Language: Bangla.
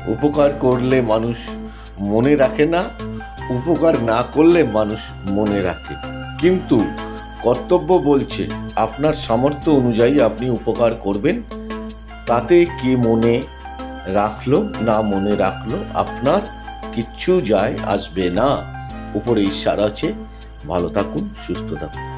উপকার করলে মানুষ মনে রাখে না, উপকার না করলে মানুষ মনে রাখে। কিন্তু কর্তব্য বলছে আপনার সামর্থ্য অনুযায়ী আপনি উপকার করবেন। তাতে কে মনে রাখলো না মনে রাখলো আপনার কিচ্ছু যায় আসবে না। উপরে ঈশ্বর আছে। ভালো থাকুন, সুস্থ থাকুন।